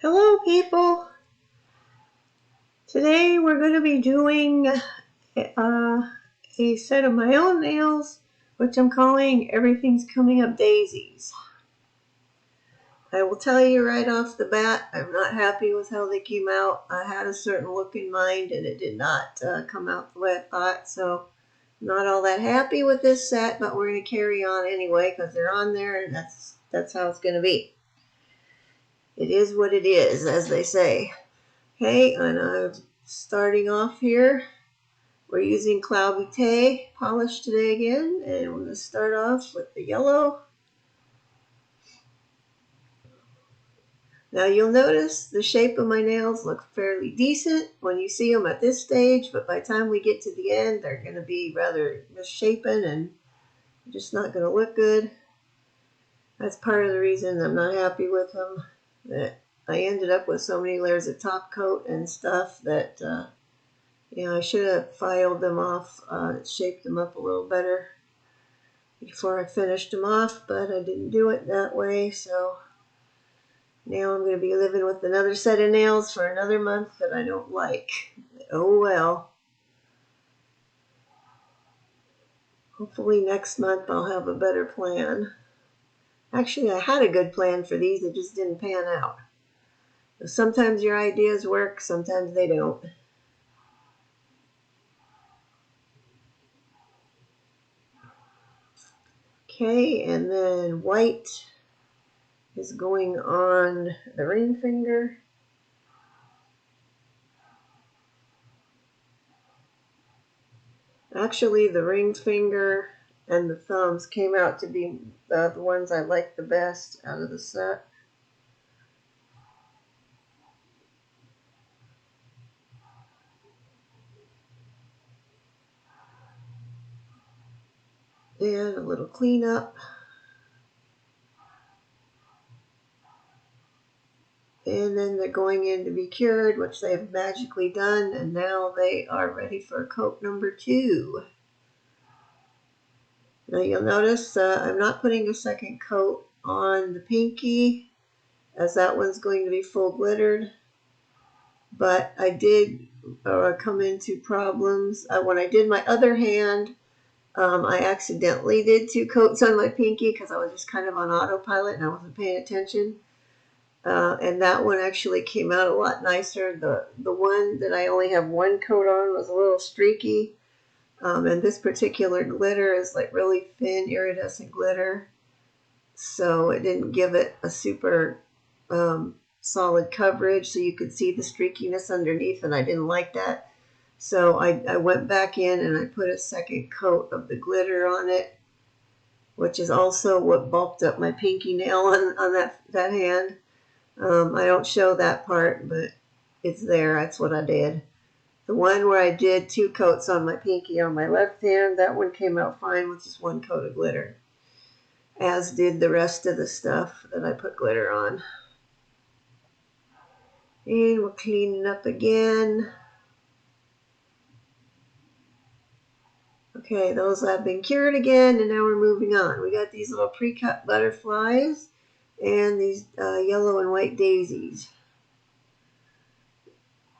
Hello people! Today we're going to be doing a set of my own nails, which I'm calling Everything's Coming Up Daisies. I will tell you right off the bat, I'm not happy with how they came out. I had a certain look in mind and it did not come out the way I thought, so I'm not all that happy with this set, but we're going to carry on anyway because they're on there and that's how it's going to be. It is what it is, as they say. Okay, and I'm starting off here. We're using Clau Beaute polish today again, and we're going to start off with the yellow. Now you'll notice the shape of my nails look fairly decent when you see them at this stage, but by the time we get to the end, they're going to be rather misshapen and just not going to look good. That's part of the reason I'm not happy with them. That I ended up with so many layers of top coat and stuff that I should have filed them off, shaped them up a little better before I finished them off, but I didn't do it that way, so now I'm going to be living with another set of nails for another month that I don't like. Oh well. Hopefully next month I'll have a better plan. Actually, I had a good plan for these, it just didn't pan out. Sometimes your ideas work, sometimes they don't. Okay, and then white is going on the ring finger. Actually, the ring finger and the thumbs came out to be the ones I liked the best out of the set. And a little cleanup. And then they're going in to be cured, which they've magically done, and now they are ready for coat number 2. Now you'll notice I'm not putting a second coat on the pinky, as that one's going to be full glittered. But I did come into problems. When I did my other hand, I accidentally did 2 coats on my pinky because I was just kind of on autopilot and I wasn't paying attention. And that one actually came out a lot nicer. The one that I only have 1 coat on was a little streaky. And this particular glitter is like really thin iridescent glitter. So it didn't give it a super solid coverage, so you could see the streakiness underneath, and I didn't like that. So I went back in and I put a second coat of the glitter on it, which is also what bulked up my pinky nail on that hand. I don't show that part, but it's there. That's what I did. The one where I did 2 coats on my pinky on my left hand, that one came out fine with just 1 coat of glitter, as did the rest of the stuff that I put glitter on. And we're cleaning up again. Okay, those have been cured again, and now we're moving on. We got these little pre-cut butterflies and these yellow and white daisies.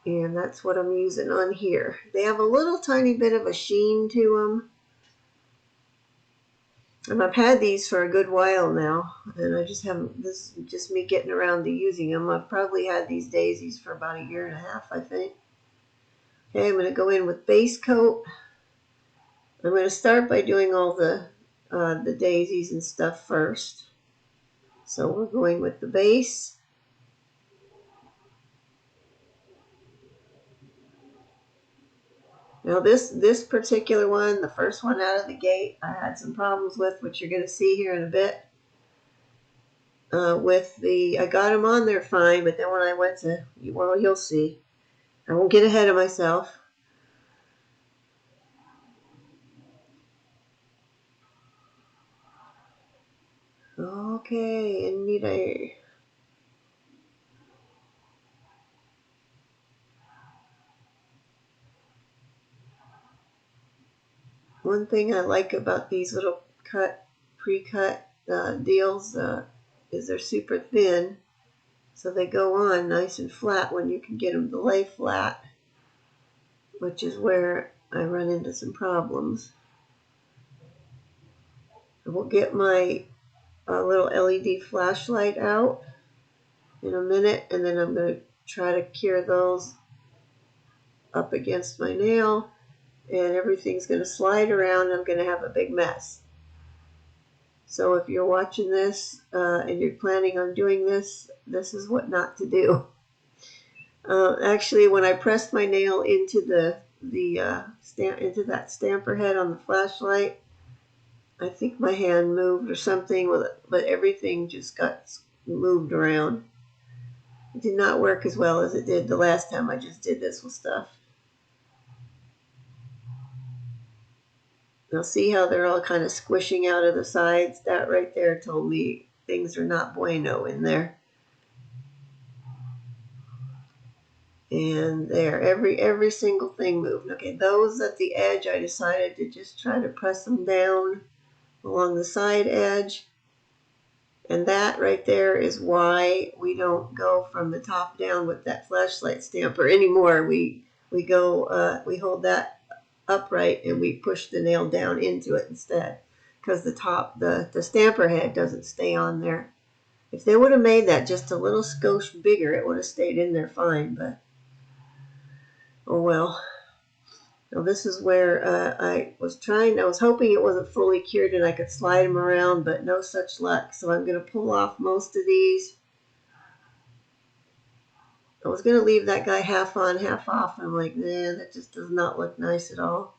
And that's what I'm using on here. They have a little tiny bit of a sheen to them. And I've had these for a good while now, and I just haven't, this is just me getting around to using them. I've probably had these daisies for about 1.5 years, I think. Okay, I'm going to go in with base coat. I'm going to start by doing all the daisies and stuff first. So we're going with the base. Now this particular one, the first one out of the gate, I had some problems with, which you're going to see here in a bit. I got them on there fine, but then when I went to, well, you'll see. I won't get ahead of myself. Okay, and need a... One thing I like about these little pre-cut deals is they're super thin. so they go on nice and flat when you can get them to lay flat, which is where I run into some problems. I will get my little LED flashlight out in a minute, and then I'm going to try to cure those up against my nail, and everything's going to slide around, and I'm going to have a big mess. So if you're watching this and you're planning on doing this, this is what not to do. Actually, when I pressed my nail into into that stamper head on the flashlight, I think my hand moved or something with it, but everything just got moved around. It did not work as well as it did the last time I just did this with stuff. Now see how they're all kind of squishing out of the sides? That right there told me things are not bueno in there. And there, every single thing moved. Okay, those at the edge, I decided to just try to press them down along the side edge. And that right there is why we don't go from the top down with that flashlight stamper anymore. We hold that upright and we push the nail down into it instead, because the stamper head doesn't stay on there. If they would have made that just a little skosh bigger, it would have stayed in there fine, but oh well. Now this is where I was hoping it wasn't fully cured and I could slide them around, but no such luck. So I'm going to pull off most of these. I was going to leave that guy half on, half off. And I'm like, nah, that just does not look nice at all.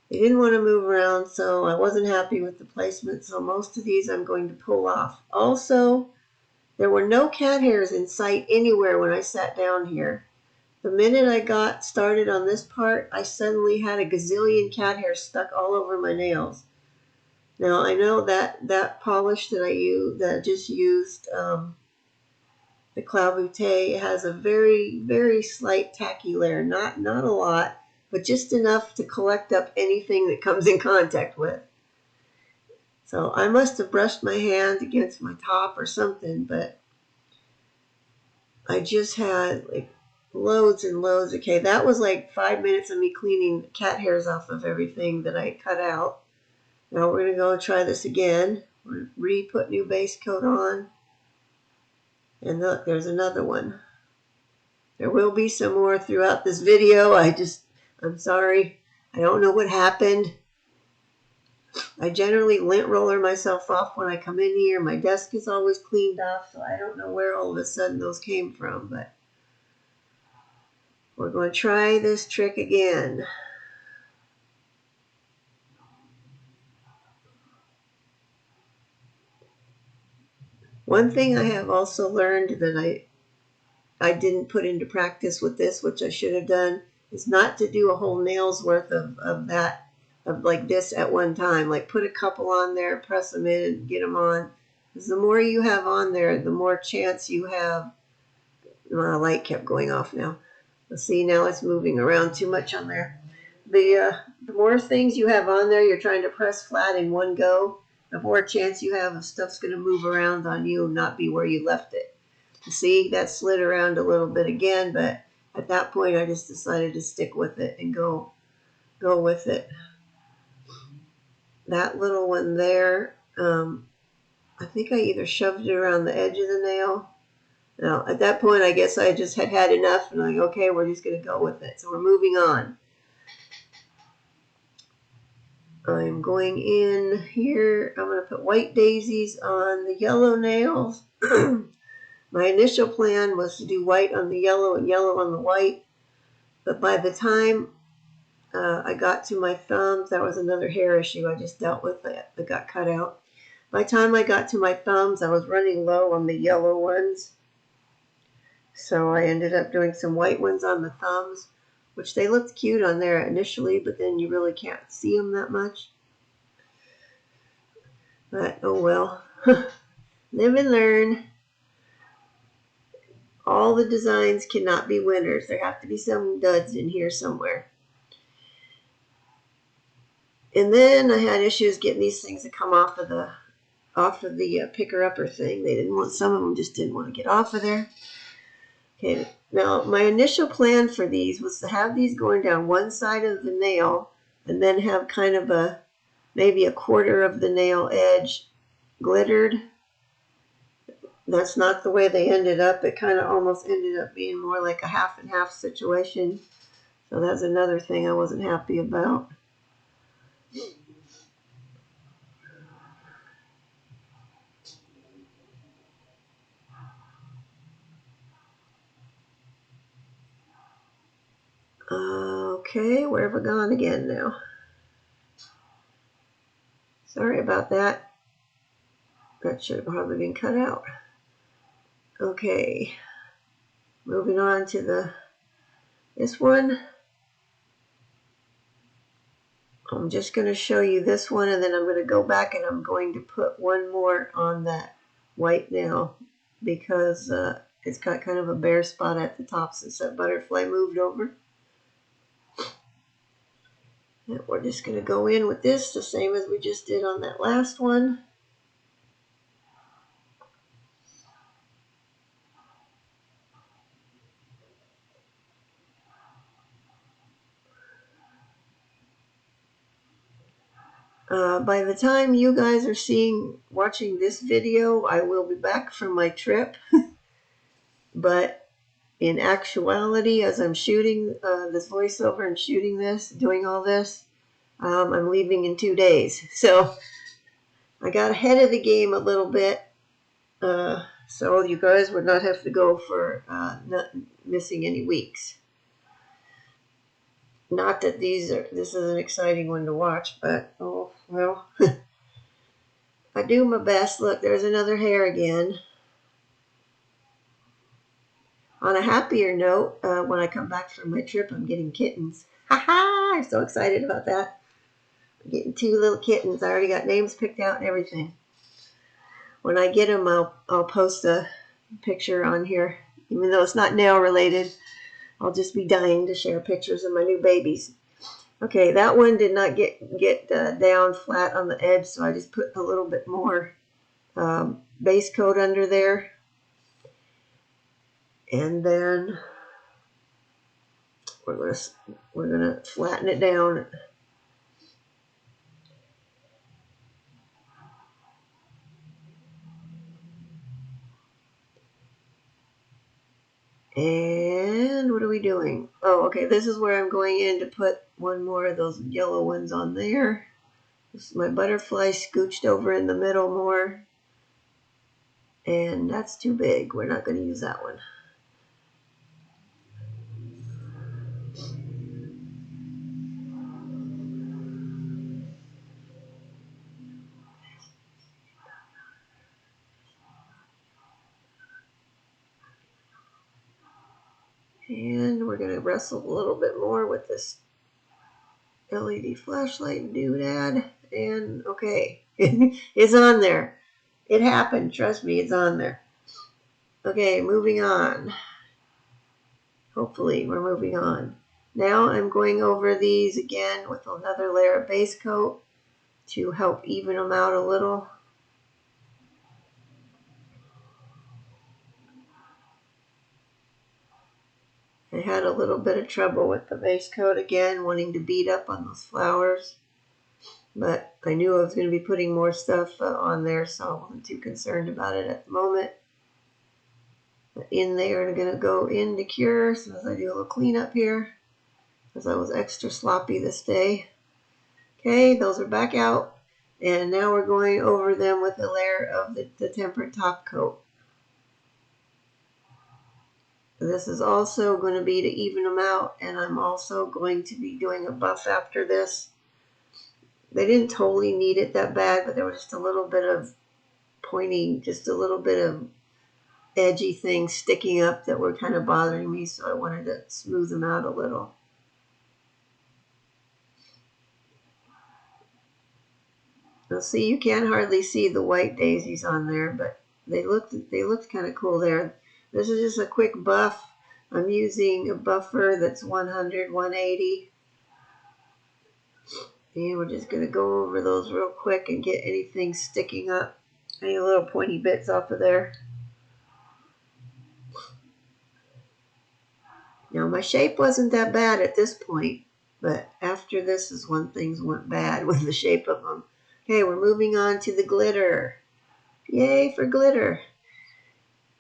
They didn't want to move around, so I wasn't happy with the placement. So most of these I'm going to pull off. Also, there were no cat hairs in sight anywhere when I sat down here. The minute I got started on this part, I suddenly had a gazillion cat hairs stuck all over my nails. Now I know that polish that I just used, the Clau Beaute, has a very, very slight tacky layer. Not a lot, but just enough to collect up anything that comes in contact with. So I must have brushed my hand against my top or something, but I just had like loads and loads. Okay, that was like 5 minutes of me cleaning cat hairs off of everything that I cut out. Now we're going to go try this again. We're going to re-put new base coat on. And look, there's another one. There will be some more throughout this video. I'm sorry. I don't know what happened. I generally lint roller myself off when I come in here. My desk is always cleaned off, so I don't know where all of a sudden those came from, but we're going to try this trick again. One thing I have also learned that I didn't put into practice with this, which I should have done, is not to do a whole nail's worth of like this at one time. Like put a couple on there, press them in, and get them on. Because the more you have on there, the more chance you have. My light kept going off now. Let's see, now it's moving around too much on there. The more things you have on there, you're trying to press flat in one go, the more chance you have of stuff's going to move around on you and not be where you left it. See, that slid around a little bit again, but at that point I just decided to stick with it and go with it. That little one there, I think I either shoved it around the edge of the nail. Now, at that point, I guess I just had enough, and I'm like, okay, we're just going to go with it. So we're moving on. I'm going in here. I'm going to put white daisies on the yellow nails. My initial plan was to do white on the yellow and yellow on the white. But by the time I got to my thumbs, that was another hair issue I just dealt with that got cut out. By the time I got to my thumbs, I was running low on the yellow ones. So I ended up doing some white ones on the thumbs, which they looked cute on there initially, but then you really can't see them that much. But oh well. Live and learn. All the designs cannot be winners. There have to be some duds in here somewhere. And then I had issues getting these things to come off of the off of the picker-upper thing. They didn't want, some of them just didn't want to get off of there. Okay, now my initial plan for these was to have these going down one side of the nail and then have kind of a, maybe a quarter of the nail edge glittered. That's not the way they ended up. It kind of almost ended up being more like a half and half situation. So that's another thing I wasn't happy about. Okay, where have I gone again now? Sorry about that. That should have probably been cut out. Okay, moving on to this one. I'm just going to show you this one, and then I'm going to go back and I'm going to put one more on that white nail because it's got kind of a bare spot at the top since that butterfly moved over. And we're just going to go in with this the same as we just did on that last one. By the time you guys are watching this video, I will be back from my trip. But in actuality, as I'm shooting this voiceover and shooting this, doing all this, I'm leaving in 2 days. So I got ahead of the game a little bit. So you guys would not have to go for not missing any weeks. Not that this is an exciting one to watch, but oh well. I do my best. Look, there's another hair again. On a happier note, when I come back from my trip, I'm getting kittens. Ha ha! I'm so excited about that. I'm getting 2 little kittens. I already got names picked out and everything. When I get them, I'll post a picture on here. Even though it's not nail related, I'll just be dying to share pictures of my new babies. Okay, that one did not get down flat on the edge, so I just put a little bit more base coat under there. And then we're gonna flatten it down. And what are we doing? Oh, okay, this is where I'm going in to put one more of those yellow ones on there. This is my butterfly scooched over in the middle more. And that's too big. We're not going to use that one. And we're going to wrestle a little bit more with this LED flashlight doodad. And okay, it's on there. It happened. Trust me, it's on there. Okay, moving on. Hopefully we're moving on. Now I'm going over these again with another layer of base coat to help even them out a little. I had a little bit of trouble with the base coat again, wanting to beat up on those flowers. But I knew I was going to be putting more stuff on there, so I wasn't too concerned about it at the moment. But in there, I'm going to go in to cure as soon as I do a little cleanup here, because I was extra sloppy this day. Okay, those are back out. And now we're going over them with a layer of the tempered top coat. This is also going to be to even them out, and I'm also going to be doing a buff after this. They didn't totally need it that bad, but there was just a little bit of pointing, just a little bit of edgy things sticking up that were kind of bothering me, so I wanted to smooth them out a little. Now see, you can't hardly see the white daisies on there, but they looked kind of cool there. This is just a quick buff. I'm using a buffer that's 100, 180. And we're just going to go over those real quick and get anything sticking up. Any little pointy bits off of there. Now my shape wasn't that bad at this point, but after this is when things went bad with the shape of them. Okay, we're moving on to the glitter. Yay for glitter.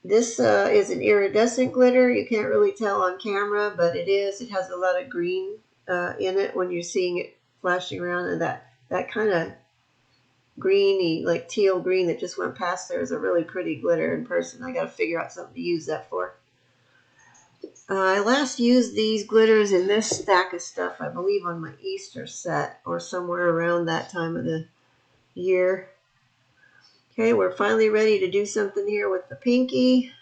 This is an iridescent glitter. You can't really tell on camera, but it is. It has a lot of green in it when you're seeing it flashing around, and that kind of greeny, like teal green that just went past there is a really pretty glitter in person. I got to figure out something to use that for. I last used these glitters in this stack of stuff, I believe, on my Easter set or somewhere around that time of the year. Okay, we're finally ready to do something here with the pinky.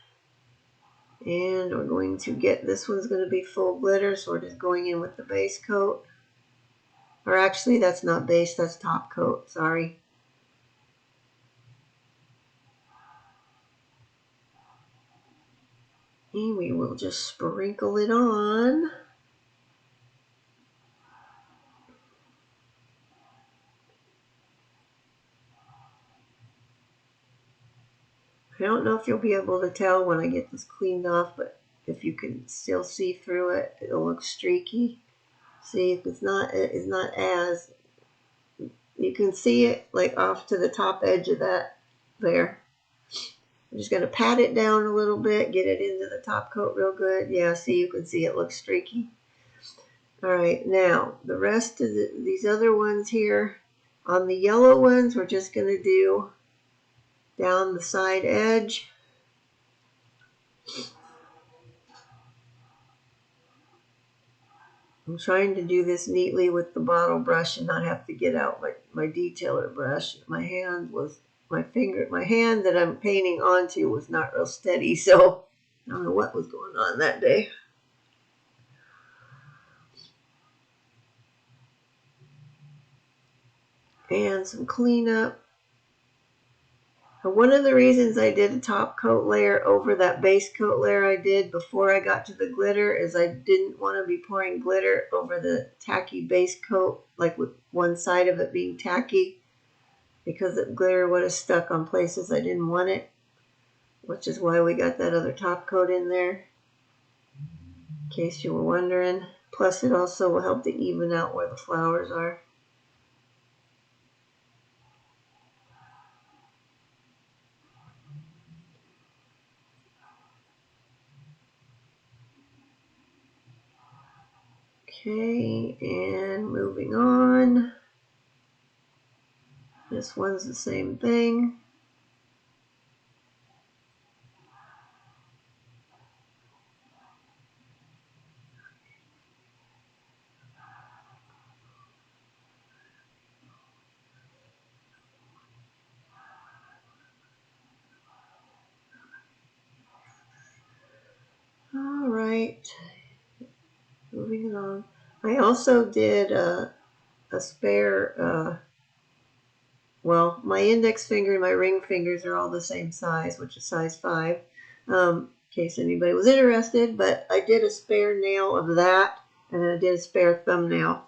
And we're going to get, this one's going to be full glitter, so we're just going in with the base coat. Or actually, that's not base, that's top coat, sorry. And we will just sprinkle it on. I don't know if you'll be able to tell when I get this cleaned off, but if you can still see through it, it'll look streaky. See, if it's not as, you can see it like off to the top edge of that there. I'm just going to pat it down a little bit, get it into the top coat real good. Yeah, see, you can see it looks streaky. All right, now the rest of these other ones here, on the yellow ones, we're just going to do down the side edge. I'm trying to do this neatly with the bottle brush and not have to get out my detailer brush. My hand that I'm painting onto was not real steady, so I don't know what was going on that day. And some cleanup. And one of the reasons I did a top coat layer over that base coat layer I did before I got to the glitter is I didn't want to be pouring glitter over the tacky base coat, like with one side of it being tacky, because the glitter would have stuck on places I didn't want it, which is why we got that other top coat in there, in case you were wondering. Plus it also will help to even out where the flowers are. Okay, and moving on. This one's the same thing. All right, moving along. I also did a spare, well, my index finger and my ring fingers are all the same size, which is size 5, in case anybody was interested. But I did a spare nail of that, and then I did a spare thumbnail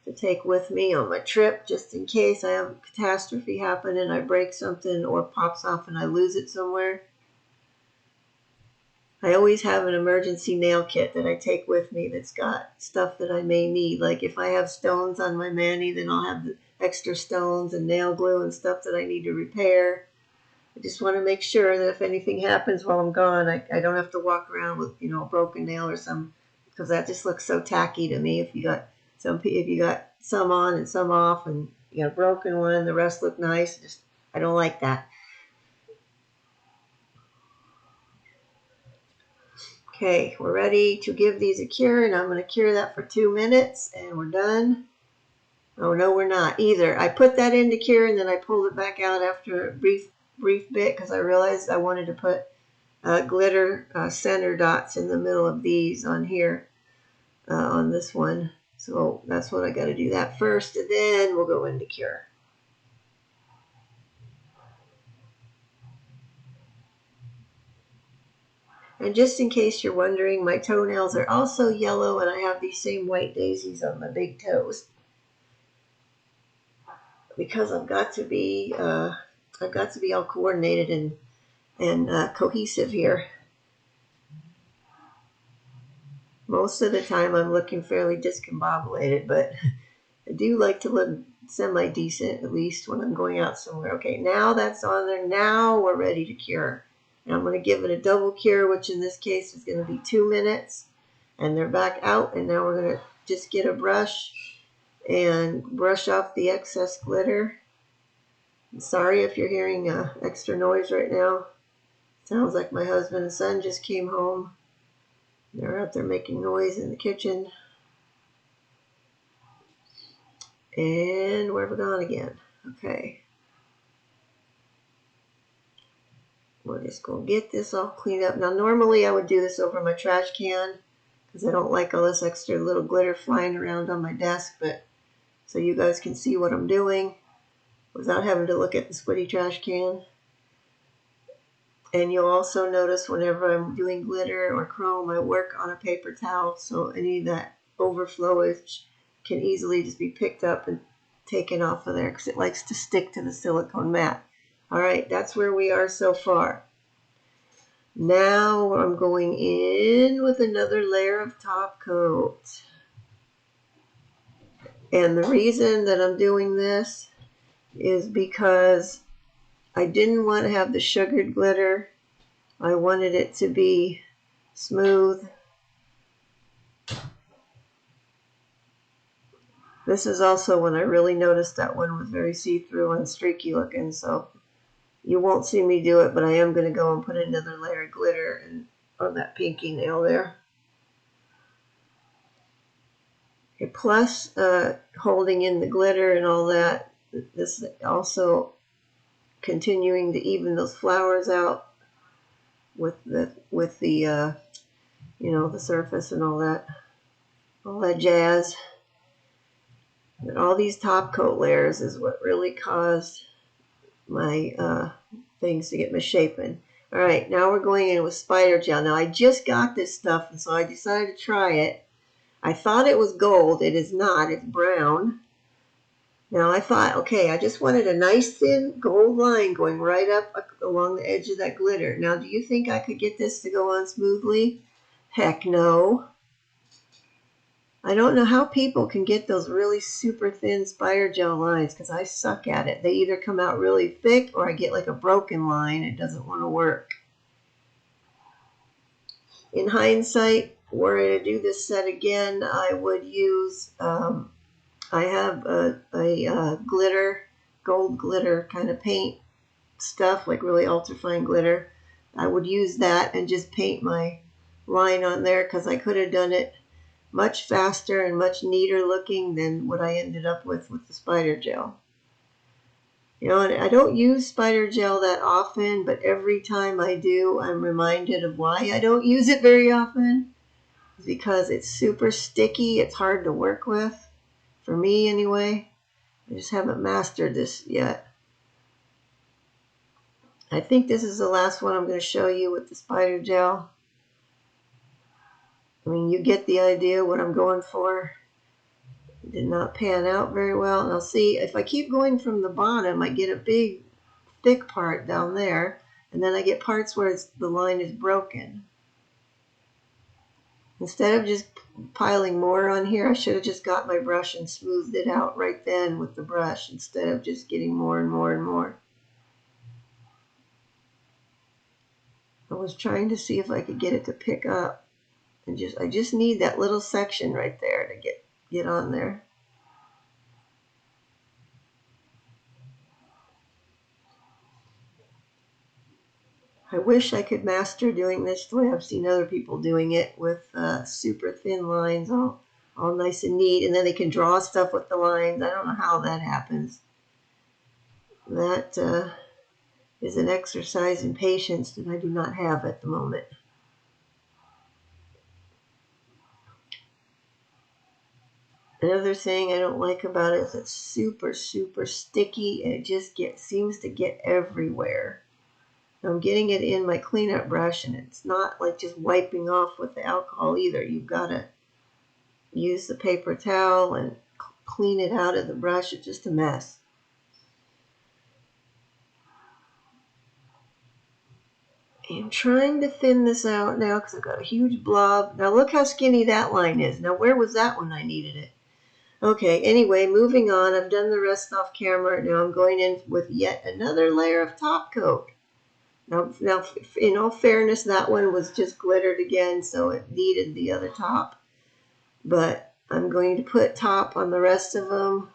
to take with me on my trip, just in case I have a catastrophe happen and I break something or pops off and I lose it somewhere. I always have an emergency nail kit that I take with me that's got stuff that I may need. Like if I have stones on my mani, then I'll have the extra stones and nail glue and stuff that I need to repair. I just want to make sure that if anything happens while I'm gone, I don't have to walk around with, you know, a broken nail or some, because that just looks so tacky to me. If you got some on and some off, and you got a broken one, the rest look nice. I don't like that. Okay, we're ready to give these a cure, and I'm going to cure that for 2 minutes, and we're done. Oh, no, we're not either. I put that in to cure, and then I pulled it back out after a brief bit because I realized I wanted to put glitter center dots in the middle of these on here, on this one. So that's what I got to do that first, and then we'll go into cure. And just in case you're wondering, my toenails are also yellow, and I have these same white daisies on my big toes. Because I've got to be I've got to be all coordinated and cohesive here. Most of the time I'm looking fairly discombobulated, but I do like to look semi-decent, at least when I'm going out somewhere. Okay, now that's on there. Now we're ready to cure. And I'm going to give it a double cure, which in this case is going to be 2 minutes. And they're back out, and now we're going to just get a brush and brush off the excess glitter. I'm sorry if you're hearing extra noise right now. Sounds like my husband and son just came home. They're out there making noise in the kitchen. And where have we gone again? Okay. We're just going to get this all cleaned up. Now, normally I would do this over my trash can because I don't like all this extra little glitter flying around on my desk, but so you guys can see what I'm doing without having to look at the squiddy trash can. And you'll also notice whenever I'm doing glitter or chrome, I work on a paper towel, so any of that overflowage can easily just be picked up and taken off of there because it likes to stick to the silicone mat. All right, that's where we are so far. Now I'm going in with another layer of top coat. And the reason that I'm doing this is because I didn't want to have the sugared glitter. I wanted it to be smooth. This is also when I really noticed that one was very see-through and streaky looking, so you won't see me do it, but I am going to go and put another layer of glitter on that pinky nail there. Okay, plus holding in the glitter and all that, this also continuing to even those flowers out with the you know, the surface and all that jazz. And all these top coat layers is what really caused my things to get misshapen. All right, now we're going in with spider gel. Now I just got this stuff, and so I decided to try it. I thought it was gold. It is not. It's brown. Now I thought, okay, I just wanted a nice thin gold line going right up along the edge of that glitter. Now, do you think I could get this to go on smoothly? Heck no. I don't know how people can get those really super thin spider gel lines because I suck at it. They either come out really thick or I get like a broken line. It doesn't want to work. In hindsight, were I to do this set again, I would use, I have a glitter, gold glitter kind of paint stuff, like really ultra-fine glitter. I would use that and just paint my line on there because I could have done it much faster and much neater looking than what I ended up with the spider gel. You know, and I don't use spider gel that often, but every time I do, I'm reminded of why I don't use it very often. It's because it's super sticky. It's hard to work with, for me anyway. I just haven't mastered this yet. I think this is the last one I'm going to show you with the spider gel. I mean, you get the idea what I'm going for. It did not pan out very well. And I'll see, if I keep going from the bottom, I get a big, thick part down there. And then I get parts where the line is broken. Instead of just piling more on here, I should have just got my brush and smoothed it out right then with the brush instead of just getting more and more and more. I was trying to see if I could get it to pick up. And I just need that little section right there to get on there. I wish I could master doing this the way I've seen other people doing it with super thin lines, all nice and neat, and then they can draw stuff with the lines. I don't know how that happens. That is an exercise in patience that I do not have at the moment. Another thing I don't like about it is it's super, super sticky, and it just seems to get everywhere. I'm getting it in my cleanup brush, and it's not like just wiping off with the alcohol either. You've got to use the paper towel and clean it out of the brush. It's just a mess. I'm trying to thin this out now because I've got a huge blob. Now look how skinny that line is. Now where was that when I needed it? Okay, anyway, moving on. I've done the rest off camera. Now I'm going in with yet another layer of top coat. Now, in all fairness, that one was just glittered again, so it needed the other top. But I'm going to put top on the rest of them,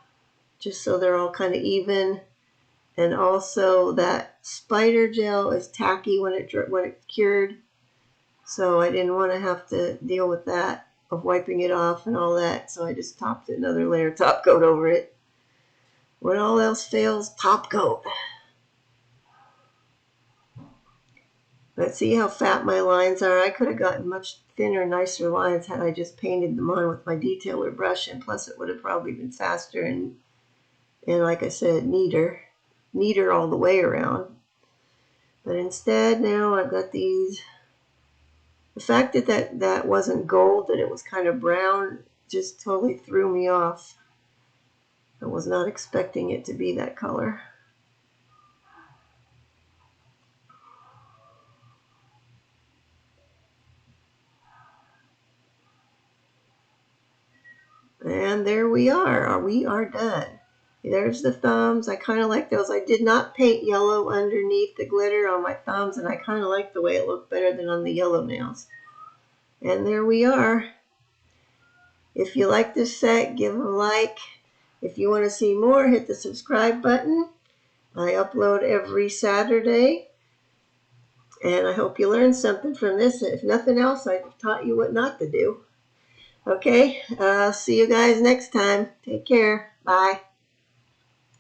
just so they're all kind of even. And also that spider gel is tacky when it cured, so I didn't want to have to deal with that of wiping it off and all that, so I just topped another layer of top coat over it. When all else fails, top coat. But see how fat my lines are? I could have gotten much thinner, nicer lines had I just painted them on with my detailer brush, and plus it would have probably been faster and like I said, neater all the way around. But instead, now I've got these. The fact that wasn't gold, that it was kind of brown, just totally threw me off. I was not expecting it to be that color. And there we are. We are done. There's the thumbs. I kind of like those. I did not paint yellow underneath the glitter on my thumbs, and I kind of like the way it looked better than on the yellow nails. And there we are. If you like this set, give it a like. If you want to see more, hit the subscribe button. I upload every Saturday. And I hope you learned something from this. If nothing else, I've taught you what not to do. Okay, see you guys next time. Take care. Bye.